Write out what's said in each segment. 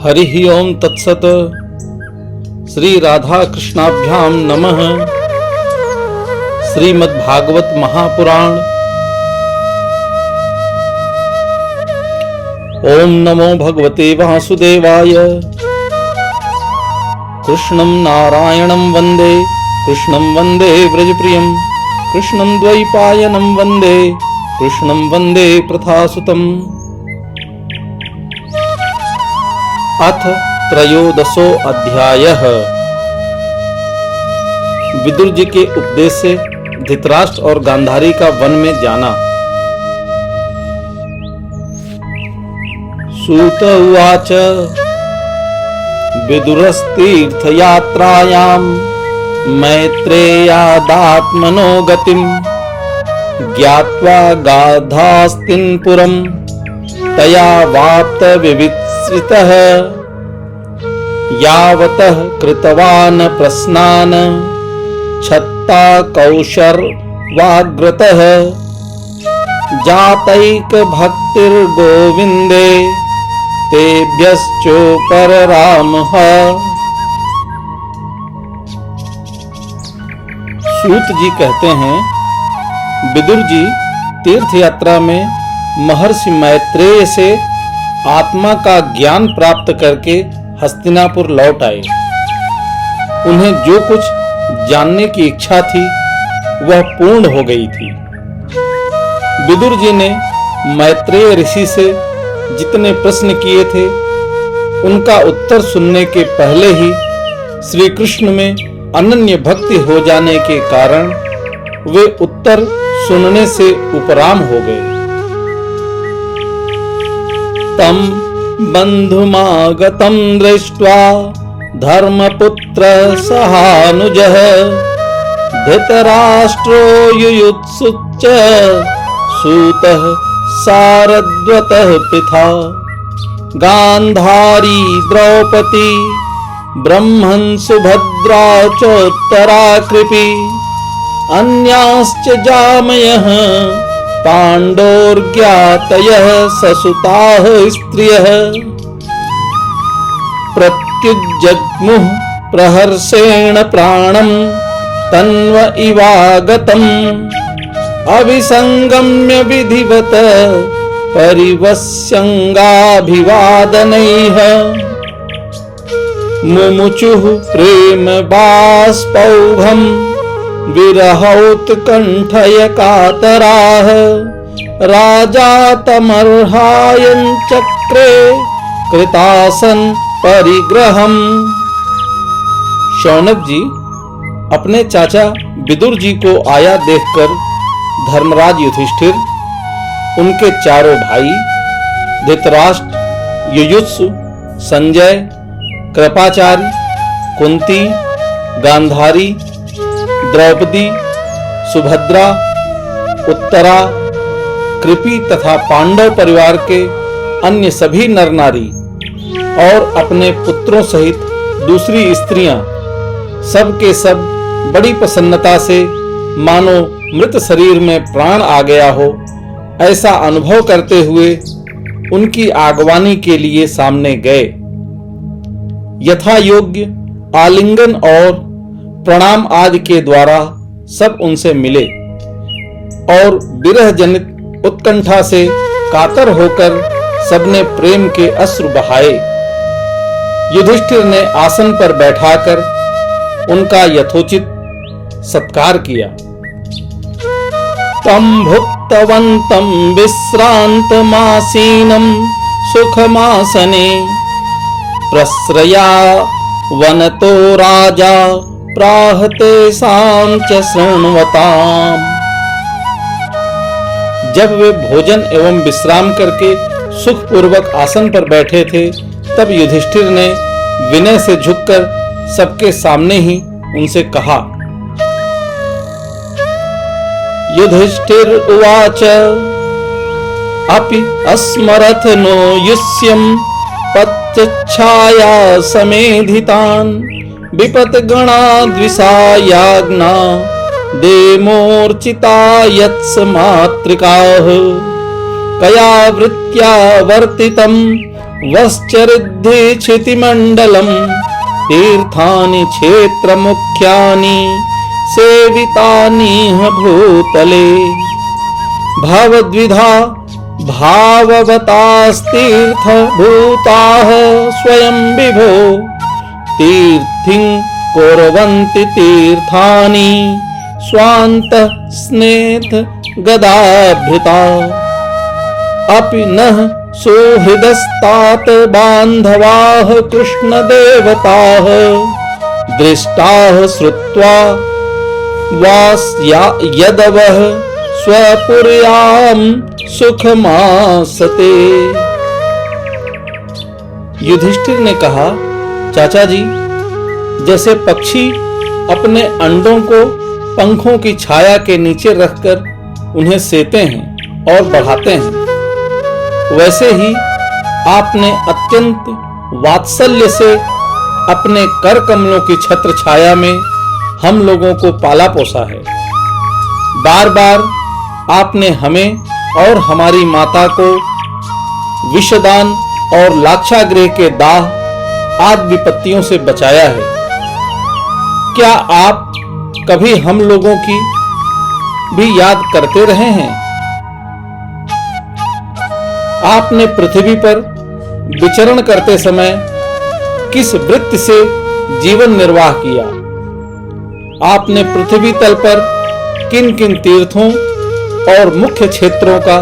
हरिः ओम तत्सत। श्री राधा कृष्णाभ्यां नमः। श्रीमद्भागवत महापुराण। ओम नमो भगवते वासुदेवाय। कृष्णं नारायणं वन्दे, कृष्णं वन्दे व्रजप्रियं, कृष्णं द्वैपायनं वन्दे, कृष्णं वन्दे प्रथासुतम्। अथ त्रयोदशो अध्यायः। विदुर जी के उपदेश से धृतराष्ट्र और गांधारी का वन में जाना। सूत उवाच विदुरस्तीर्थयात्रायां मैत्रेयादात्मनो गतिं ज्ञात्वा गाधास्तिनपुरं तया वाप्त विवित्सितः यावतः कृतवान् प्रश्नान् छत्ता कौशर्वाग्रतः जातैक भक्तिर्गोविन्दे तेभ्यश्चोपररामः। सूत जी कहते हैं, विदुर जी तीर्थ यात्रा में महर्षि मैत्रेय से आत्मा का ज्ञान प्राप्त करके हस्तिनापुर लौट आए। उन्हें जो कुछ जानने की इच्छा थी वह पूर्ण हो गई थी। विदुर जी ने मैत्रेय ऋषि से जितने प्रश्न किए थे उनका उत्तर सुनने के पहले ही श्री कृष्ण में अनन्य भक्ति हो जाने के कारण वे उत्तर सुनने से उपराम हो गए। तम बंधुमागतं दृष्ट्वा धर्मपुत्र सहानुजः धृतराष्ट्रो युयुत्सुच सूतः सारद्वतः पिता गांधारी द्रौपदी ब्रह्मन् सुभद्रा चोत्तरा कृपी अन्याश्च जामयः पाण्डोर्ज्ञातयः ससुताः स्त्रियः प्रत्युज्जग्मुः प्रहर्षेण प्राणं तन्व इवागतम् अभिसंगम्य विधिवत परिवस्यङ्गाभिवादनैः मुमुचुः प्रेम बाष्पौघम् विरहौत्कण्ठय कातराः राजा तमर्हायं चक्रे कृतासन परिग्रहम्। शौनक जी अपने चाचा विदुर जी को आया देखकर धर्मराज युधिष्ठिर, उनके चारों भाई धृतराष्ट्र, युयुत्सु, संजय, कृपाचार्य, कुंती, गांधारी, द्रौपदी, सुभद्रा, उत्तरा, कृपि तथा पांडव परिवार के अन्य सभी नर नारी और अपने पुत्रों सहित दूसरी स्त्रियां सब के सब बड़ी प्रसन्नता से मानो मृत शरीर में प्राण आ गया हो ऐसा अनुभव करते हुए उनकी आगवानी के लिए सामने गए। यथा योग्य आलिंगन और प्रणाम आदि के द्वारा सब उनसे मिले और विरह जनित उत्कंठा से कातर होकर सबने प्रेम के अश्रु बहाए। युधिष्ठिर ने आसन पर बैठाकर उनका यथोचित सत्कार किया। तम भुक्तवन्तं विश्रान्तमासीनं सुखमासने प्रश्रया वनतो राजा प्राह तेषां च शृण्वताम्। जब वे भोजन एवं विश्राम करके सुखपूर्वक आसन पर बैठे थे तब युधिष्ठिर ने विनय से झुककर सबके सामने ही उनसे कहा। युधिष्ठिर उवाच अपि अस्मरथ नो युष्यं पत्यच्छाया समेधितान् विपत्गणा द्विषायाग्ना देमोर्चिता यत्स मातृकाः कया वृत्त्या वर्तितं वश्चरिद्धि क्षितिमण्डलम् तीर्थानि क्षेत्र मुख्यानि सेवितानिह भूतले भवद्विधा भाववतास्तीर्थ भूताः स्वयं विभो तीर्थिं कुर्वन्ति तीर्थानि स्वान्तः स्नेथ गदाभृता अपि नः सुहृदस्तात बान्धवाः कृष्णदेवताः दृष्टाः श्रुत्वा यदवः स्वपुर्यां सुखमासते। युधिष्ठिर ने कहा, चाचा जी, जैसे पक्षी अपने अंडों को पंखों की छाया के नीचे रखकर उन्हें सेते हैं और बढ़ाते हैं, वैसे ही आपने अत्यंत वात्सल्य से अपने कर कमलों की छत्र छाया में हम लोगों को पाला पोसा है। बार बार आपने हमें और हमारी माता को विषदान और लाक्षागृह के दाह आदि विपत्तियों से बचाया है। क्या आप कभी हम लोगों की भी याद करते रहे हैं? आपने पृथ्वी पर विचरण करते समय किस वृत्ति से जीवन निर्वाह किया? आपने पृथ्वी तल पर किन किन तीर्थों और मुख्य क्षेत्रों का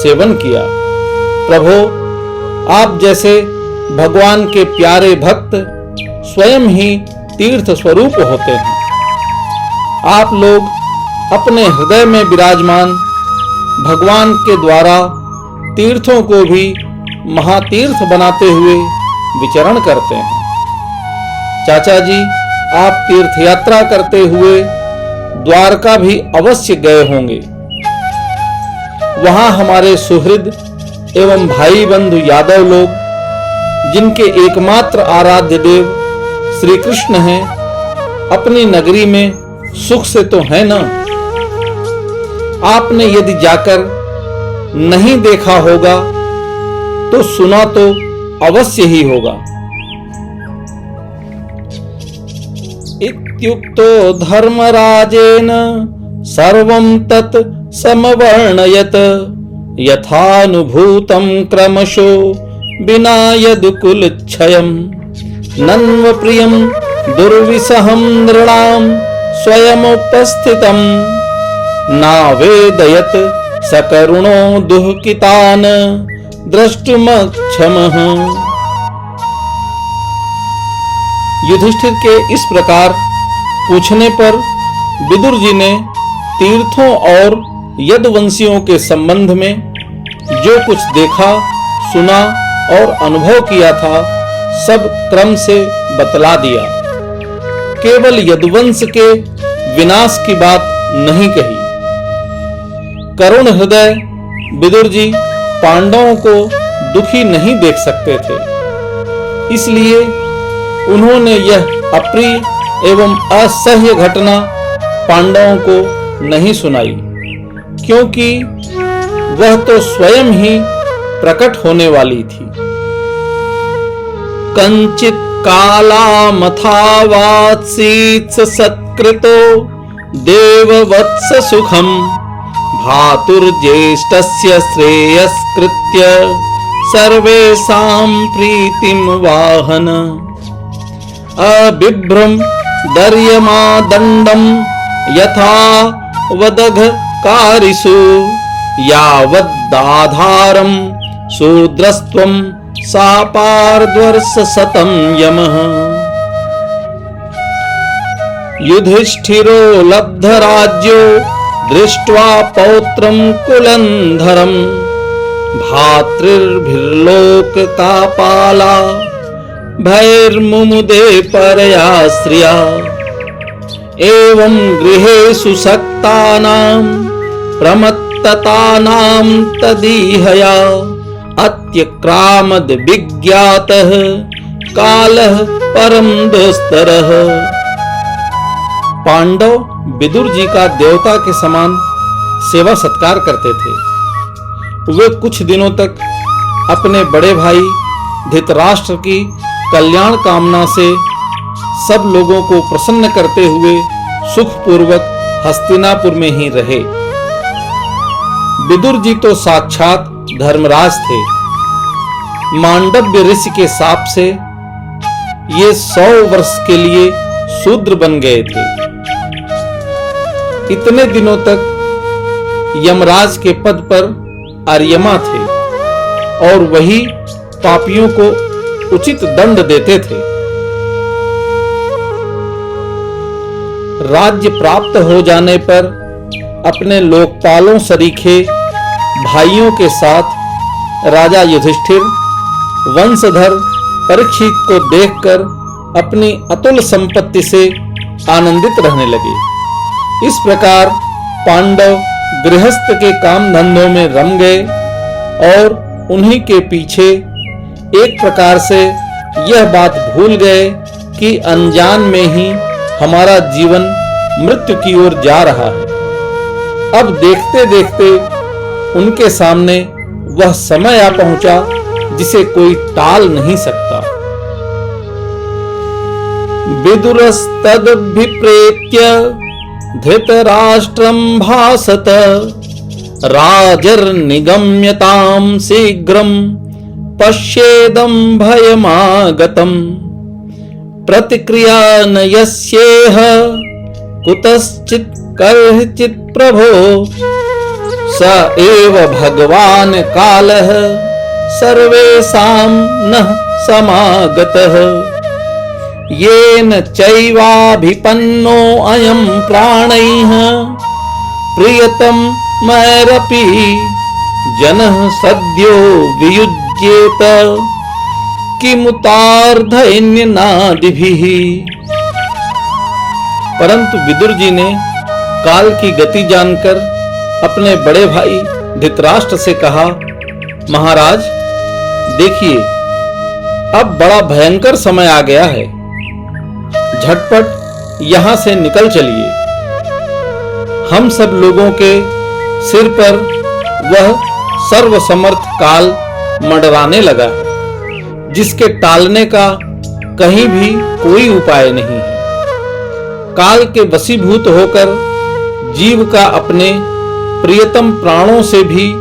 सेवन किया? प्रभो, आप जैसे भगवान के प्यारे भक्त स्वयं ही तीर्थ स्वरूप होते हैं। आप लोग अपने हृदय में विराजमान भगवान के द्वारा तीर्थों को भी महातीर्थ बनाते हुए विचरण करते हैं। चाचा जी, आप तीर्थ यात्रा करते हुए द्वारका भी अवश्य गए होंगे। वहां हमारे सुहृद एवं भाई बंधु यादव लोग, जिनके एकमात्र आराध्य देव श्री कृष्ण हैं, अपनी नगरी में सुख से तो है ना? आपने यदि जाकर नहीं देखा होगा तो सुना तो अवश्य ही होगा। इत्युक्तो धर्मराजेन सर्वं तत् समवर्णयत यथानुभूतं क्रमशो विना यदुकुलक्षयम् नन्वप्रियं दुर्विसहं नृणां स्वयमुपस्थितं नावेदयत् सकरुणो दुःखितान् द्रष्टुमक्षमः। युधिष्ठिर के इस प्रकार पूछने पर विदुर जी ने तीर्थों और यदुवंशियों के संबंध में जो कुछ देखा, सुना और अनुभव किया था, सब क्रम से बतला दिया। केवल यदुवंश के विनाश की बात नहीं कही। करुण हृदय विदुर जी पांडवों को दुखी नहीं देख सकते थे, इसलिए उन्होंने यह अप्रिय एवं असह्य घटना पांडवों को नहीं सुनाई, क्योंकि वह तो स्वयं ही प्रकट होने वाली थी। कंचित कालामथावात्सीत्स सत्कृतो देववत्स सुखम भातुर्ज्येष्ठस्य श्रेयस्कृत्य सर्वेषां प्रीतिम वाहन अबिभ्रम दर्यमादण्डं यथा वदघ कारिषु यावद्दाधारं शूद्रस्त्वं सापार्द्वर्ष शतं यमः। युधिष्ठिरो लब्धराज्यो दृष्ट्वा पौत्रं कुलन्धरं भातृभिर्लोककापाला भैर्मुमुदे परया श्रिया एवं गृहेषु सक्तानां प्रमत्ततानां तदीहया अत्यक्रामद विज्ञातः कालः परम दुस्तरः। पांडव विदुर जी का देवता के समान सेवा सत्कार करते थे। वे कुछ दिनों तक अपने बड़े भाई धृतराष्ट्र की कल्याण कामना से सब लोगों को प्रसन्न करते हुए सुखपूर्वक हस्तिनापुर में ही रहे। विदुर जी तो साक्षात धर्मराज थे। मांडव्य ऋषि के शाप से ये 100 वर्ष के लिए शूद्र बन गए थे। इतने दिनों तक यमराज के पद पर आर्यमा थे और वही पापियों को उचित दंड देते थे। राज्य प्राप्त हो जाने पर अपने लोकपालों सरीखे भाइयों के साथ राजा युधिष्ठिर वंशधर परीक्षित को देखकर अपनी अतुल संपत्ति से आनंदित रहने लगे। इस प्रकार पांडव गृहस्थ के काम धंधों में रम गए और उन्हीं के पीछे एक प्रकार से यह बात भूल गए कि अनजान में ही हमारा जीवन मृत्यु की ओर जा रहा है। अब देखते देखते उनके सामने वह समय आ पहुंचा जिसे कोई टाल नहीं सकता। विदुरस्तदभिप्रेत्य धृतराष्ट्रं भासत राजर्निगम्यतां शीघ्रं पश्येदं भयमागतम् प्रतिक्रिया न यस्येह कुतश्चित् कर्हिचित् प्रभो स एव भगवान् कालः सर्वेषां नः समागतः येन चैवाभिपन्नो अयं प्राणैः प्रियतमैरपि जनः सद्यो वियुज्येत किमुतार्धैन्यनादिभिः। परंतु विदुर जी ने काल की गति जानकर अपने बड़े भाई धृतराष्ट्र से कहा, महाराज देखिए, अब बड़ा भयंकर समय आ गया है। झटपट यहां से निकल चलिए। हम सब लोगों के सिर पर वह सर्वसमर्थ काल मंडराने लगा है, जिसके टालने का कहीं भी कोई उपाय नहीं है। काल के वशीभूत होकर जीव का अपने प्रियतम प्राणों से भी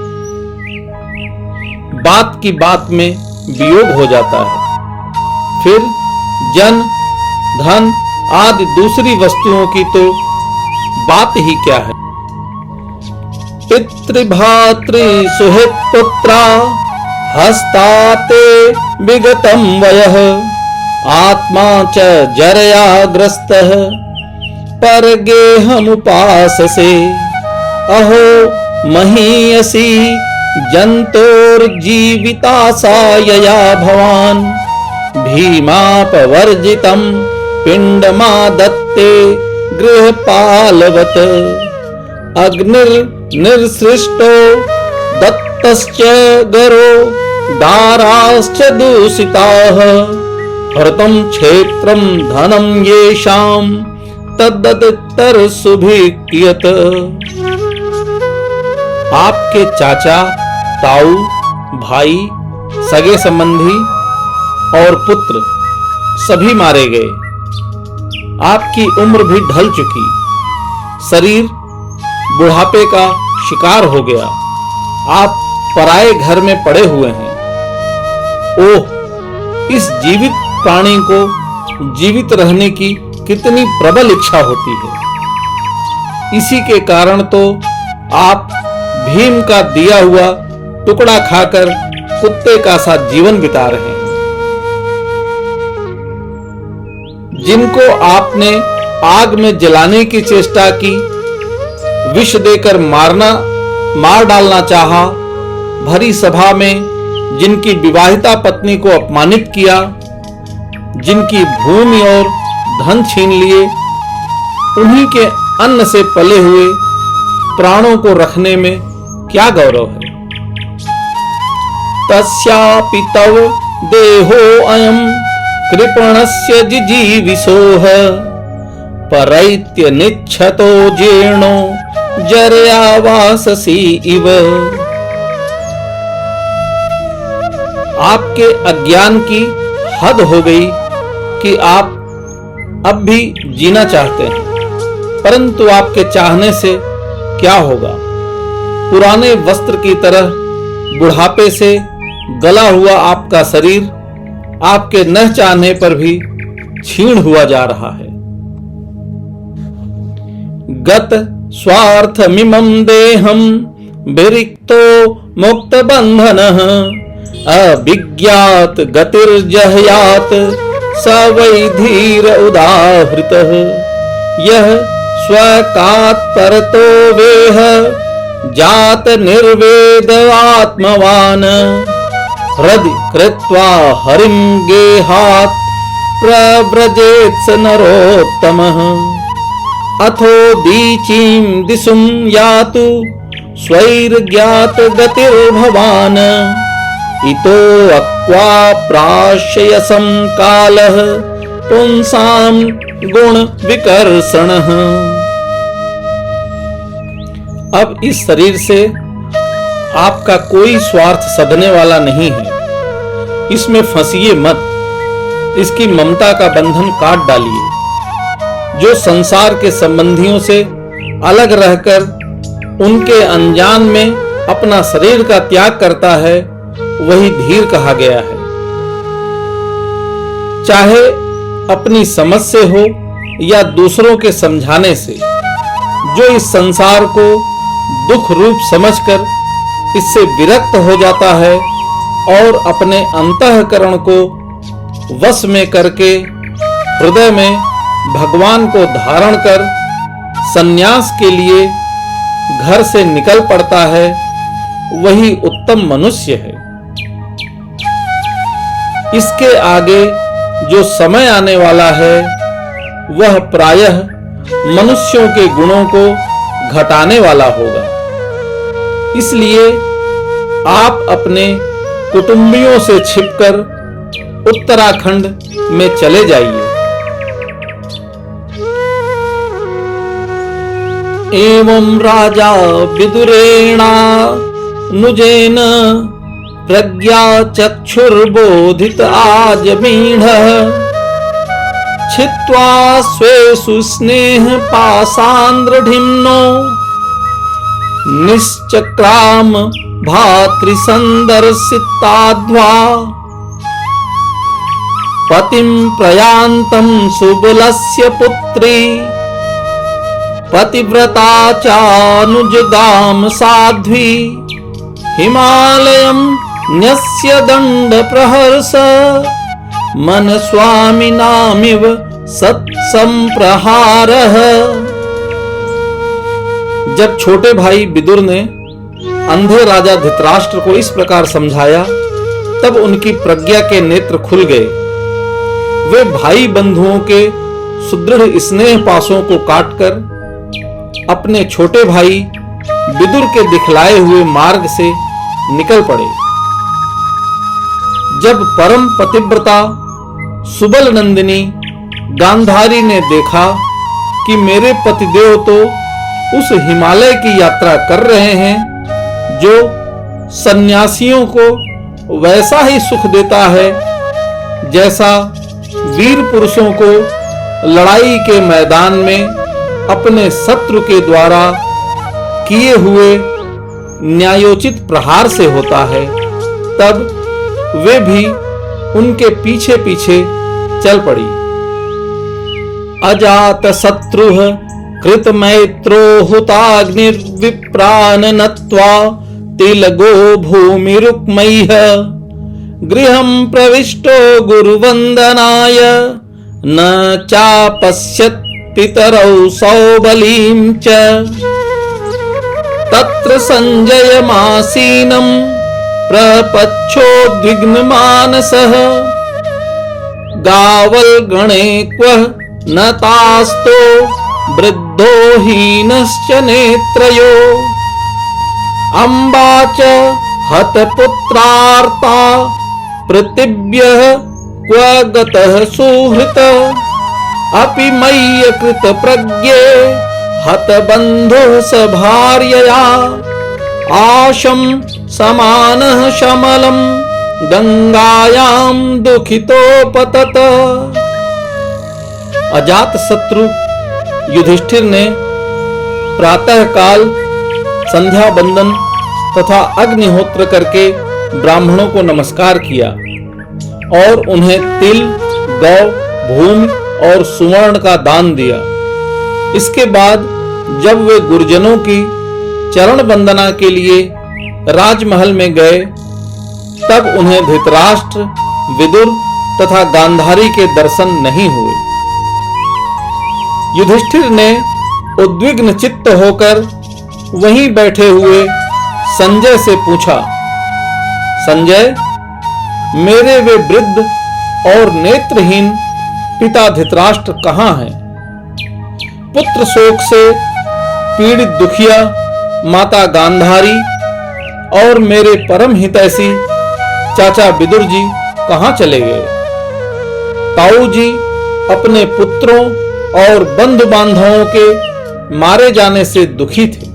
बात की बात में वियोग हो जाता है। फिर जन धन आदि दूसरी वस्तुओं की तो बात ही क्या है। पितृभातृ सुहृत पुत्रा हस्ताते विगतम वयः आत्मा च जरया ग्रस्तः परगेहमुपाससे अहो महीयसी जन्तोर्जीवितासायया भवान् भीमापवर्जितं पिण्डमादत्ते गृहपालवत् अग्निर्निसृष्टो दत्तश्च गरो दाराश्च दूषिताः हृतं क्षेत्रं धनं येषां तद्दत्तरसुभिक्रियत। आपके चाचा, ताऊ, भाई, सगे संबंधी और पुत्र सभी मारे गए। आपकी उम्र भी ढल चुकी, शरीर बुढ़ापे का शिकार हो गया। आप पराये घर में पड़े हुए हैं। ओह, इस जीवित प्राणी को जीवित रहने की कितनी प्रबल इच्छा होती है। इसी के कारण तो आप भीम का दिया हुआ टुकड़ा खाकर कुत्ते का सा जीवन बिता रहे हैं। जिनको आपने आग में जलाने की चेष्टा की, विष देकर मार डालना चाहा, भरी सभा में जिनकी विवाहिता पत्नी को अपमानित किया, जिनकी भूमि और धन छीन लिए, उन्हीं के अन्न से पले हुए प्राणों को रखने में क्या गौरव है। तस्यापि तव देहो अयं कृपणस्य जिजीविषोः परैत्य निच्छतो जीर्णो जरया वाससी इव। आपके अज्ञान की हद हो गई कि आप अब भी जीना चाहते हैं, परंतु आपके चाहने से क्या होगा। पुराने वस्त्र की तरह बुढ़ापे से गला हुआ आपका शरीर आपके न चाहने पर भी क्षीण हुआ जा रहा है। गत स्वार्थमिमं देहं विरिक्तो मुक्त बंधनः अभिज्ञात गतिर्जहयात स वै धीर उदाहृतः यह स्वकात् परतो वेह जात निर्वेद आत्मवान् हृदि कृत्वा हरिं गेहात् प्रव्रजेत् स नरोत्तमः अथो दीचीं दिशुं यातु स्वैर्ज्ञात गतिर्भवान् इतो अक्वा प्राश्यसं कालः पुंसां गुण विकर्षणः। अब इस शरीर से आपका कोई स्वार्थ सधने वाला नहीं है। इसमें फंसिए मत, इसकी ममता का बंधन काट डालिए। जो संसार के संबंधियों से अलग रहकर उनके अनजान में अपना शरीर का त्याग करता है, वही धीर कहा गया है। चाहे अपनी समझ से हो या दूसरों के समझाने से, जो इस संसार को दुख रूप समझकर इससे विरक्त हो जाता है और अपने अंतःकरण को वश में करके हृदय में भगवान को धारण कर संन्यास के लिए घर से निकल पड़ता है, वही उत्तम मनुष्य है। इसके आगे जो समय आने वाला है वह प्रायः मनुष्यों के गुणों को घटाने वाला होगा। इसलिए आप अपने कुटुंबियों से छिपकर उत्तराखंड में चले जाइए। एवं राजा विदुरेणा नुजेन प्रज्ञा चक्षुर्बोधित आजमीढः छित्त्वा स्वेषु स्नेह पासान्द्रढिम्नो निश्चक्राम भातृसंदर्शिताध्वा पतिं प्रयान्तं सुबलस्य पुत्री पतिव्रता चानुजगाम साध्वी हिमालयं न्यस्य दंड प्रहर्ष मन स्वामिनामिव सत्संप्रहारः। जब छोटे भाई विदुर ने अंधे राजा धृतराष्ट्र को इस प्रकार समझाया, तब उनकी प्रज्ञा के नेत्र खुल गए। वे भाई बंधुओं के सुदृढ़ स्नेह पासों को काटकर अपने छोटे भाई विदुर के दिखलाए हुए मार्ग से निकल पड़े। जब परम पतिव्रता सुबल नंदिनी गांधारी ने देखा कि मेरे पतिदेव तो उस हिमालय की यात्रा कर रहे हैं जो सन्यासियों को वैसा ही सुख देता है जैसा वीर पुरुषों को लड़ाई के मैदान में अपने शत्रु के द्वारा किए हुए न्यायोचित प्रहार से होता है, तब वे भी उनके पीछे पीछे चल पड़ी। अजात शत्रुः कृत मैत्रो हुताग्निर्विप्रान नत्वा तिलगो भूमिरुक्मैः गृहं प्रविष्टो गुरुवंदनाय न चापश्यत् पितरौ सौबलीं च तत्र संजयमासीनं प्रपच्छोद्विग्नमानसः गावल्गणे क्वः न तास्तो वृद्धो हीनश्च नेत्रयो अम्बा च हतपुत्रार्ता पृथिव्यः क्व गतः सुहृत अपि मय्य कृत प्रज्ञे हतबन्धुः स भार्यया आशं समानः शमलं गंगायां दुखितो पतत। अजात शत्रु युधिष्ठिर ने प्रातः काल संध्या वंदन तथा अग्निहोत्र करके ब्राह्मणों को नमस्कार किया और उन्हें तिल, गौ, भूमि और सुवर्ण का दान दिया। इसके बाद जब वे गुरुजनों की चरण वंदना के लिए राजमहल में गए, तब उन्हें धृतराष्ट्र, विदुर तथा गांधारी के दर्शन नहीं हुए। युधिष्ठिर ने उद्विग्न चित्त होकर वहीं बैठे हुए संजय से पूछा, संजय, मेरे वे वृद्ध और नेत्रहीन पिता धृतराष्ट्र कहाँ हैं? पुत्र शोक से पीड़ित दुखिया माता गांधारी और मेरे परम हितैषी चाचा विदुर जी कहाँ चले गए? ताऊ जी अपने पुत्रों और बंधु बांधवों के मारे जाने से दुखी थे।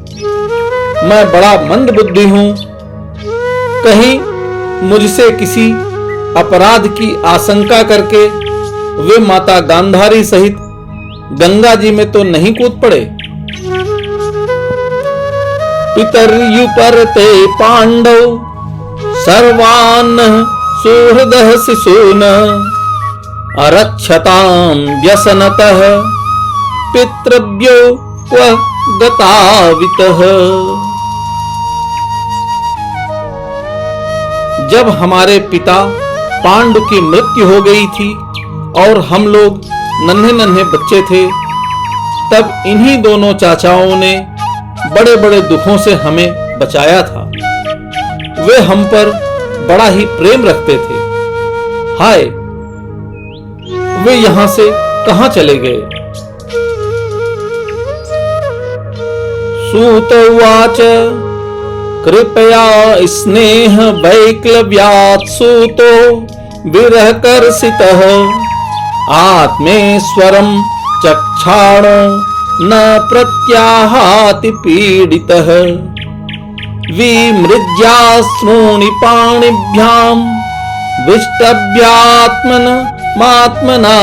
मैं बड़ा मंदबुद्धि हूं, कहीं मुझसे किसी अपराध की आशंका करके वे माता गांधारी सहित गंगा जी में तो नहीं कूद पड़े। पितर्युपरते पांडव सर्वान् सुहृदः शिशून् अरक्षतां व्यसनतः पितृभ्यो क्व गतावितः। जब हमारे पिता पांडु की मृत्यु हो गई थी और हम लोग नन्हे नन्हे बच्चे थे, तब इन्हीं दोनों चाचाओं ने बड़े बड़े दुखों से हमें बचाया था। वे हम पर बड़ा ही प्रेम रखते थे। हाय, वे यहां से कहां चले गए? सूत उवाच कृपया स्नेह वैक्लव्यात् सूतो विरह कर्षितः आत्मेश्वरं चक्षाणो न प्रत्याहाति पीडितः विमृज्याश्रूणि पाणिभ्यां विष्टभ्यात्मन मात्मना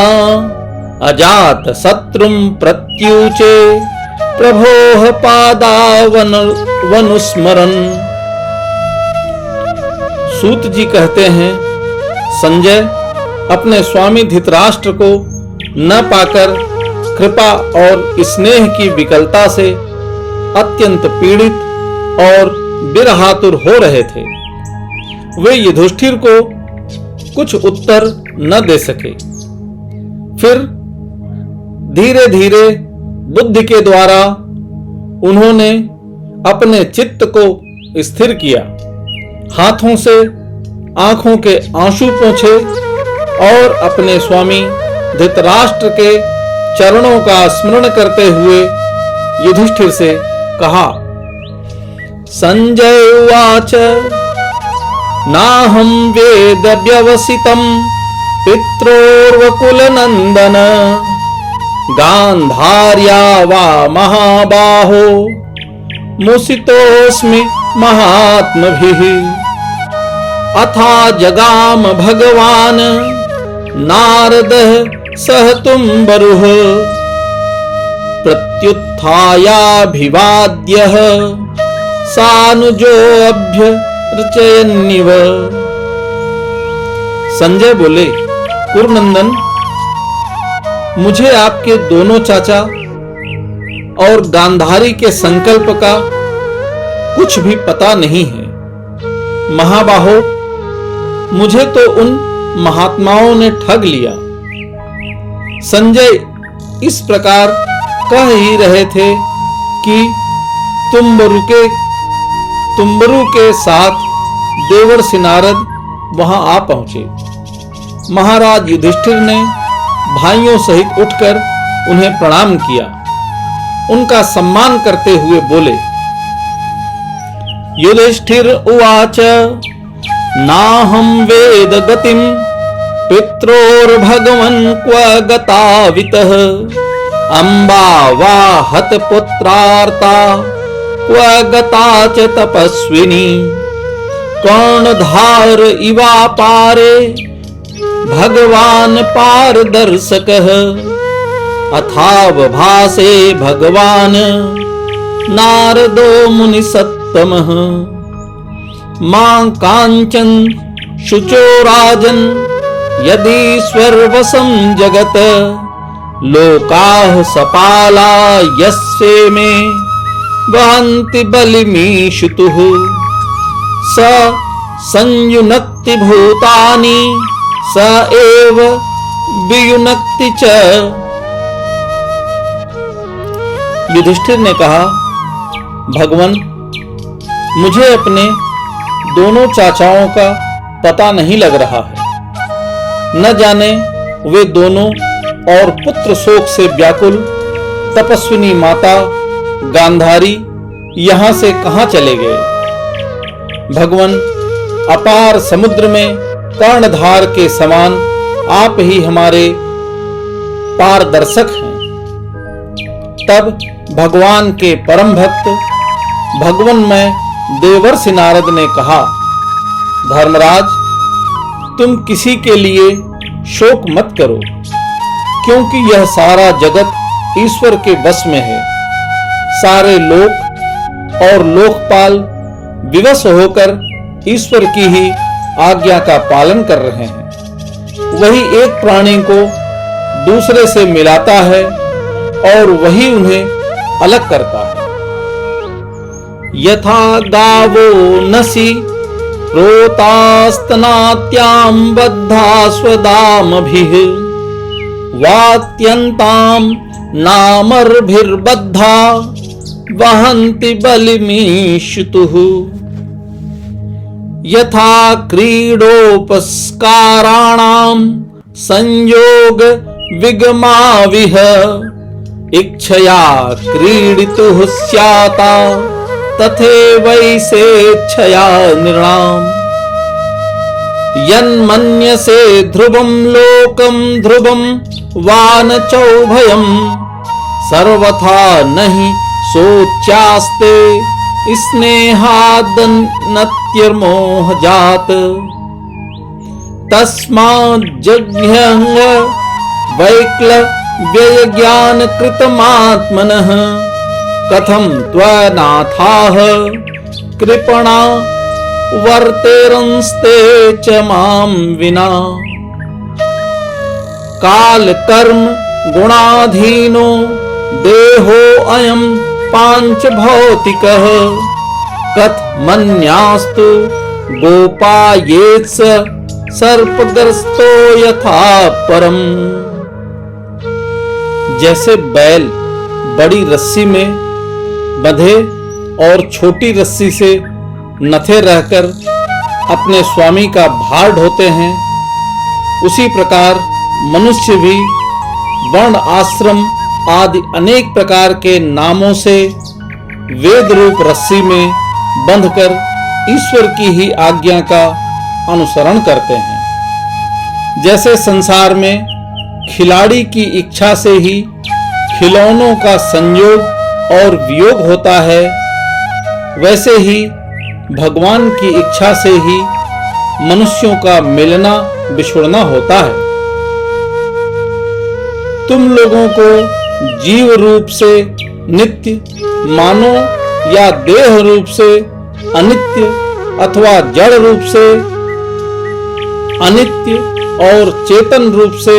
अजात शत्रुं प्रत्युचे प्रभोः पादावनुस्मरन्। सूत जी कहते हैं, संजय अपने स्वामी धृतराष्ट्र को न पाकर कृपा और स्नेह की विकलता से अत्यंत पीड़ित और विरहातुर हो रहे थे। वे युधिष्ठिर को कुछ उत्तर न दे सके। फिर धीरे धीरे बुद्धि के द्वारा उन्होंने अपने चित्त को स्थिर किया, हाथों से आंखों के आंसू पोंछे और अपने स्वामी धृतराष्ट्र के चरणों का स्मरण करते हुए युधिष्ठिर से कहा, संजय उवाच नाहं वेद व्यवसितं पित्रोर्वकुलनंदन गांधार्या वा महाबाहो मुसितोऽस्मि महात्मभिः अथा जगाम भगवान नारदः सहतुं बरुः प्रत्युत्थायाभिवाद्यः सानुजोऽभ्यर्चयन्निव। संजय बोले, कुरुनंदन, मुझे आपके दोनों चाचा और गांधारी के संकल्प का कुछ भी पता नहीं है। महाबाहो, मुझे तो उन महात्माओं ने ठग लिया। संजय इस प्रकार कह ही रहे थे कि तुम्बरु के साथ देवर्षि नारद वहां आ पहुंचे। महाराज युधिष्ठिर ने भाइयों सहित उठकर उन्हें प्रणाम किया। उनका सम्मान करते हुए बोले, युधिष्ठिर उवाच नाहं वेद गतिं पित्रोर्भगवन् क्व गतावितः अम्बा वा हतपुत्रार्ता क्व गता च तपस्विनी कर्णधार इवा पारे भगवान पारदर्शकः अथावभासे भगवान नारदो मुनिसत्तमः मां कांचन शुचो राजन यदीश्वरवशं जगत लोकाः सपाला यस्ये मे वहन्ति बलिमीशुतुः स संयुनक्ति भूतानि स एव वियुनक्ति च। युधिष्ठिर ने कहा, भगवान, मुझे अपने दोनों चाचाओं का पता नहीं लग रहा है। न जाने वे दोनों और पुत्र शोक से व्याकुल तपस्विनी माता गांधारी यहां से कहां चले गए। भगवान, अपार समुद्र में कर्णधार के समान आप ही हमारे पारदर्शक हैं। तब भगवान के परम भक्त भगवान में देवर्षि नारद ने कहा, धर्मराज, तुम किसी के लिए शोक मत करो, क्योंकि यह सारा जगत ईश्वर के वश में है। सारे लोक और लोकपाल विवश होकर ईश्वर की ही आज्ञा का पालन कर रहे हैं। वही एक प्राणी को दूसरे से मिलाता है और वही उन्हें अलग करता है। यथा गावो नसी प्रोतास्तनात्यां बद्धा स्वदामभिः वात्यन्तां नामर्भिर्बद्धा वहन्ति बलिमीशुतुः यथा क्रीडोपस्काराणां संयोग विगमाविह इच्छया क्रीडितुः स्याता तथैवैषेच्छया नृणाम् यन्मन्यसे ध्रुवं लोकं ध्रुवं वा न चौभयं सर्वथा नहि सोच्यास्ते स्नेहादनत्यर्मोहजात तस्माज्जघ्यः वैक्लव्यज्ञान कृतमात्मनः कथं त्वनाथाः कृपणा वर्तेरंस्ते च मां विना काल कर्म गुणाधीनो देहो अयं पांच भौतिकः कथमन्यास्तु गोपायेत्स सर्पग्रस्तो यथा परम। जैसे बैल बड़ी रस्सी में बंधे और छोटी रस्सी से नथे रहकर अपने स्वामी का भार ढोते हैं, उसी प्रकार मनुष्य भी वर्ण आश्रम आदि अनेक प्रकार के नामों से वेद रूप रस्सी में बंधकर ईश्वर की ही आज्ञा का अनुसरण करते हैं। जैसे संसार में खिलाड़ी की इच्छा से ही खिलौनों का संयोग और वियोग होता है, वैसे ही भगवान की इच्छा से ही मनुष्यों का मिलना बिछुड़ना होता है। तुम लोगों को जीव रूप से नित्य मानो या देह रूप से अनित्य अथवा जड़ रूप से अनित्य और चेतन रूप से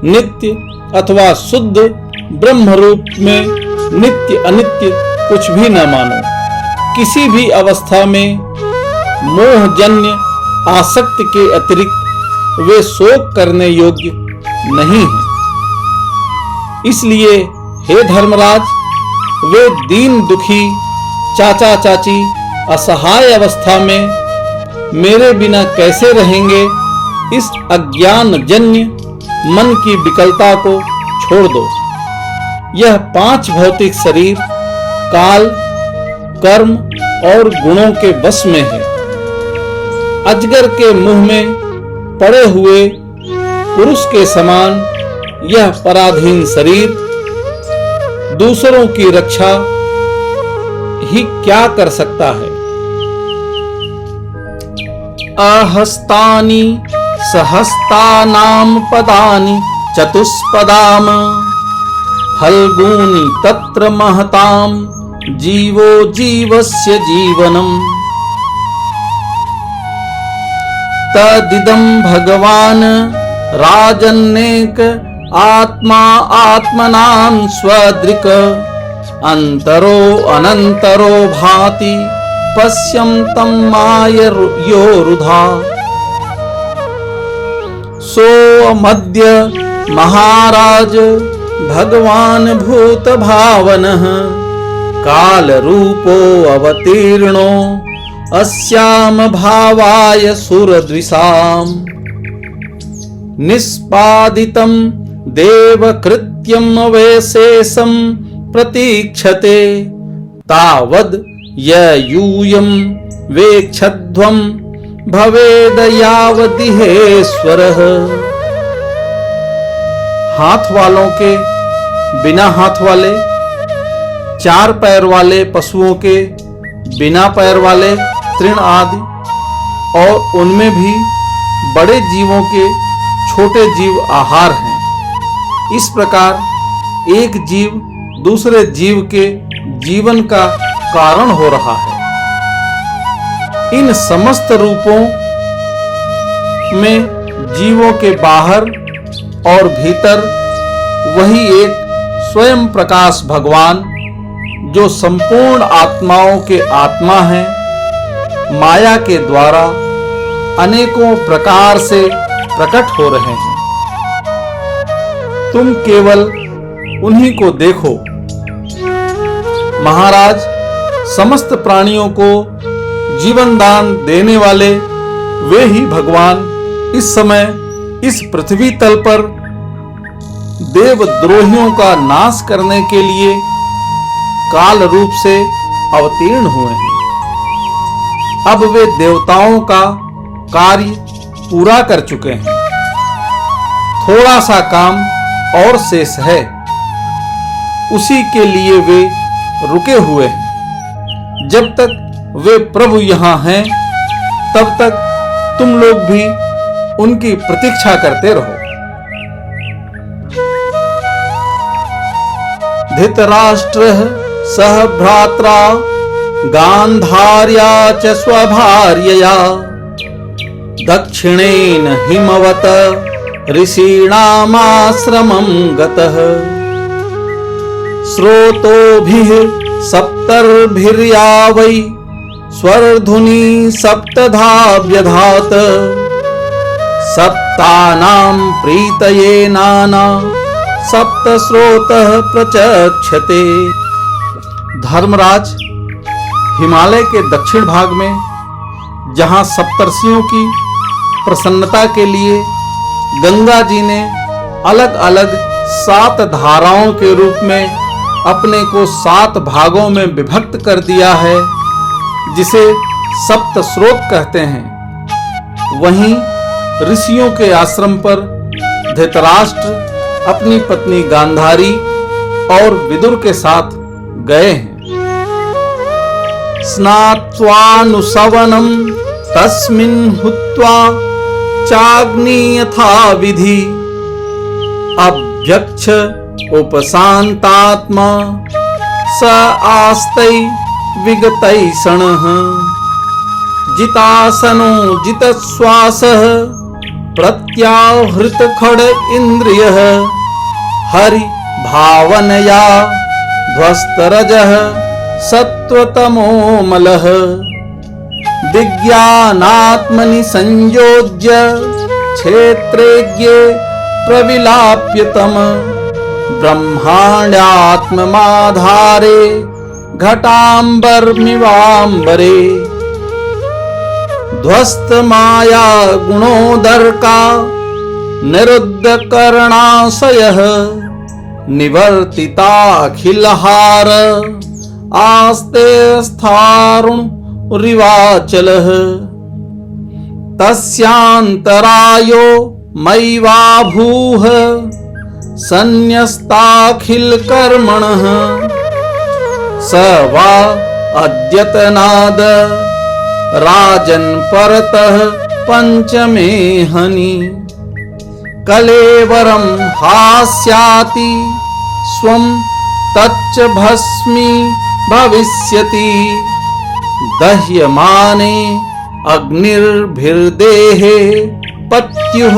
नित्य अथवा शुद्ध ब्रह्म रूप में नित्य अनित्य कुछ भी न मानो। किसी भी अवस्था में मोहजन्य आसक्ति के अतिरिक्त वे शोक करने योग्य नहीं हैं। इसलिए हे धर्मराज, वे दीन दुखी चाचा चाची असहाय अवस्था में मेरे बिना कैसे रहेंगे, इस अज्ञान जन्य मन की विकलता को छोड़ दो। यह पांच भौतिक शरीर काल कर्म और गुणों के वश में है। अजगर के मुंह में पड़े हुए पुरुष के समान यह पराधीन शरीर दूसरों की रक्षा ही क्या कर सकता है। अहस्तानि सहस्तानां पदानि चतुष्पदाम् फल्गूनि तत्र महतां जीवो जीवस्य जीवनम् तदिदं भगवान् राजन्नेक आत्मा आत्मनां स्वदृक् अंतरो अनंतरो भाति पश्यन्तं माययोरुधा सोऽमद्य महाराज भगवान् भूत भावनः कालरूपो अवतीर्णो अस्याम भावाय सुरद्विषाम् निष्पादितं देवकृत्यं वैशेषं प्रतीक्षते तावद् यूयं वेक्षध्वं भवेद यावदिहेश्वरः। हाथ वालों के बिना हाथ वाले, चार पैर वाले पशुओं के बिना पैर वाले तृण आदि, और उनमें भी बड़े जीवों के छोटे जीव आहार हैं। इस प्रकार एक जीव दूसरे जीव के जीवन का कारण हो रहा है। इन समस्त रूपों में जीवों के बाहर और भीतर वही एक स्वयं प्रकाश भगवान, जो संपूर्ण आत्माओं के आत्मा हैं, माया के द्वारा अनेकों प्रकार से प्रकट हो रहे हैं। तुम केवल उन्हीं को देखो। महाराज, समस्त प्राणियों को जीवन दान देने वाले वे ही भगवान इस समय इस पृथ्वी तल पर देवद्रोहियों का नाश करने के लिए काल रूप से अवतीर्ण हुए हैं। अब वे देवताओं का कार्य पूरा कर चुके हैं। थोड़ा सा काम और शेष है, उसी के लिए वे रुके हुए हैं। जब तक वे प्रभु यहाँ हैं, तब तक तुम लोग भी उनकी प्रतीक्षा करते रहो। धृतराष्ट्रः सह भ्रात्रा गांधार्या च स्वभार्यया दक्षिणेन हिमवत ऋषीणामाश्रमं गतः स्रोतोभिः सप्तर्भिर्या वै स्वर्धुनी सप्तधा व्यधात सप्तानां प्रीतये नाना सप्तस्रोतः प्रचक्षते। धर्मराज, हिमालय के दक्षिण भाग में जहाँ सप्तर्षियों की प्रसन्नता के लिए गंगा जी ने अलग अलग 7 धाराओं के रूप में अपने को 7 भागों में विभक्त कर दिया है, जिसे सप्त स्रोत कहते हैं, वहीं ऋषियों के आश्रम पर धृतराष्ट्र अपनी पत्नी गांधारी और विदुर के साथ गए हैं। स्नात्वानुसवनं तस्मिन् हुत्वा चाग्नि यथा विधि अभ्यक्ष उपशांतात्मा स आस्ते विगतैषणः जितासनो जितश्वासः प्रत्याहृत खड इंद्रियः हरि भावनया ध्वस्तरजः सत्वतमोमलः विज्ञानात्मनि संयोज्य क्षेत्रेज्ञे प्रविलाप्यतम ब्रह्माण्डात्ममाधारे घटांबरमिवांबरे ध्वस्त माया गुणोदर्का निरुद्ध करणाशयः निवर्तिताखिलहार आस्ते स्थारुण रिवाचलः तस्यांतरायो मयिवाभूः सन्न्यस्ताखिल कर्मणः स वा अद्यतनाद राजन परतः पंचमे हनि कलेवरं हास्याति स्वं तच्च भस्मी भविष्यति दह्यमाने अग्निर्भिर्देहे पत्युः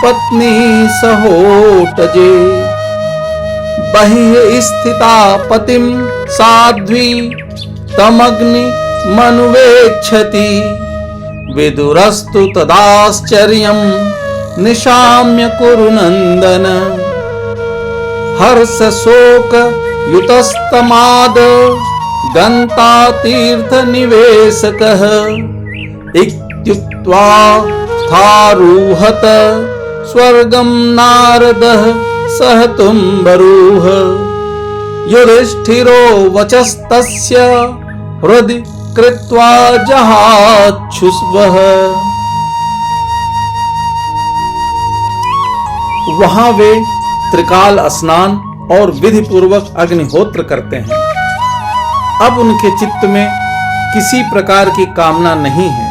पत्नी सहोटजे बहिः स्थिता पतिं साध्वी तमग्नि मनुवेक्षति विदुरस्तु तदाश्चर्यं निशाम्य कुरु नन्दन हर्ष शोक युतस्तमाद गन्ता तीर्थ निवेशकः इत्युक्त्वा थारूहत स्वर्गं नारदः सह तुम्बरूह युधिष्ठिरो वचस्तस्य हृदि कृत्वा जहाच्छुस्वः। वहां वे त्रिकाल स्नान और विधि पूर्वक अग्निहोत्र करते हैं। अब उनके चित्त में किसी प्रकार की कामना नहीं है।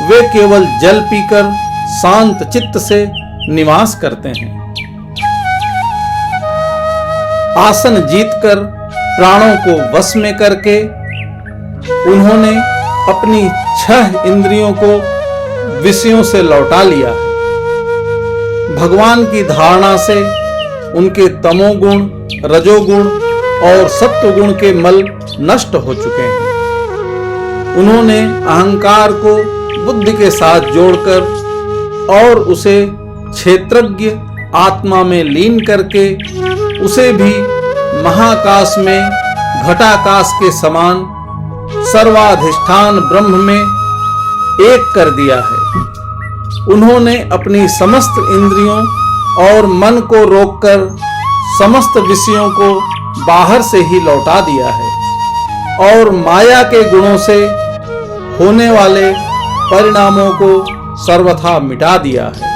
वे केवल जल पीकर शांत चित्त से निवास करते हैं। आसन जीतकर प्राणों को वश में करके उन्होंने अपनी 6 इंद्रियों को विषयों से लौटा लिया है। भगवान की धारणा से उनके तमोगुण, रजोगुण और सत्वगुण के मल नष्ट हो चुके हैं। उन्होंने अहंकार को बुद्धि के साथ जोड़कर और उसे क्षेत्रज्ञ आत्मा में लीन करके उसे भी महाकाश में घटाकाश के समान सर्वाधिष्ठान ब्रह्म में एक कर दिया है। उन्होंने अपनी समस्त इंद्रियों और मन को रोककर समस्त विषयों को बाहर से ही लौटा दिया है और माया के गुणों से होने वाले परिणामों को सर्वथा मिटा दिया है।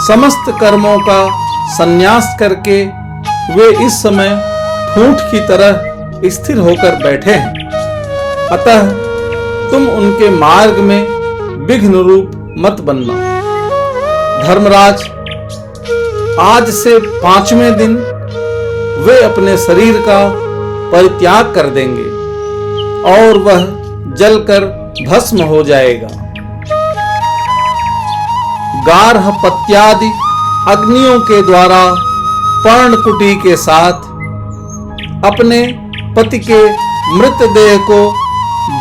समस्त कर्मों का संन्यास करके वे इस समय ठूंठ की तरह स्थिर होकर बैठे हैं। अतः तुम उनके मार्ग में विघ्न रूप मत बनना। धर्मराज, आज से 5वें दिन वे अपने शरीर का परित्याग कर देंगे और वह जलकर भस्म हो जाएगा। गार्हपत्यादि अग्नियों के द्वारा पर्णकुटी के साथ अपने पति के मृतदेह को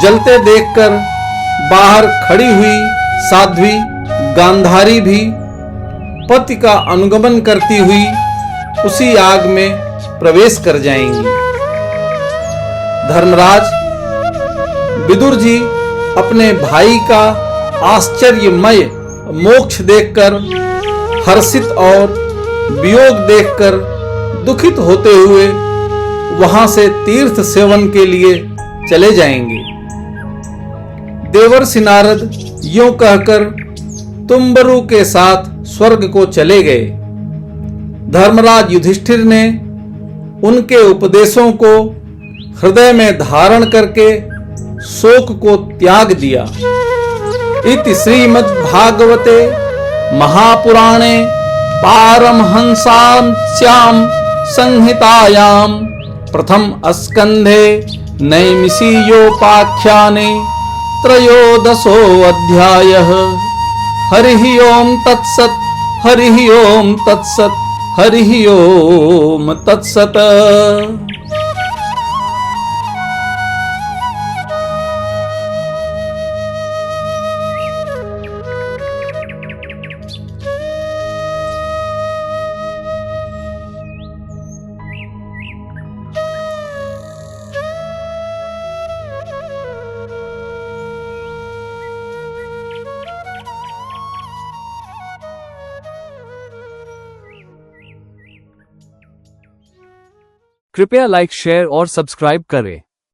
जलते देखकर बाहर खड़ी हुई साध्वी गांधारी भी पति का अनुगमन करती हुई उसी आग में प्रवेश कर जाएंगी। धर्मराज, विदुर जी अपने भाई का आश्चर्यमय मोक्ष देखकर हर्षित और वियोग देखकर दुखित होते हुए वहां से तीर्थ सेवन के लिए चले जाएंगे। देवर्षि नारद यूं कहकर तुम्बरु के साथ स्वर्ग को चले गए। धर्मराज युधिष्ठिर ने उनके उपदेशों को हृदय में धारण करके शोक को त्याग दिया। इति श्रीमद्भागवते महापुराणे पारमहंस्यां संहितायां प्रथम स्कंधे नैमिषीयोपाख्याने त्रयोदशो अध्यायः। हरिः ओम तत्सत्, हरिः ओम तत्सत्, हरिः ओम तत्सत्। कृपया लाइक, शेयर और सब्सक्राइब करें।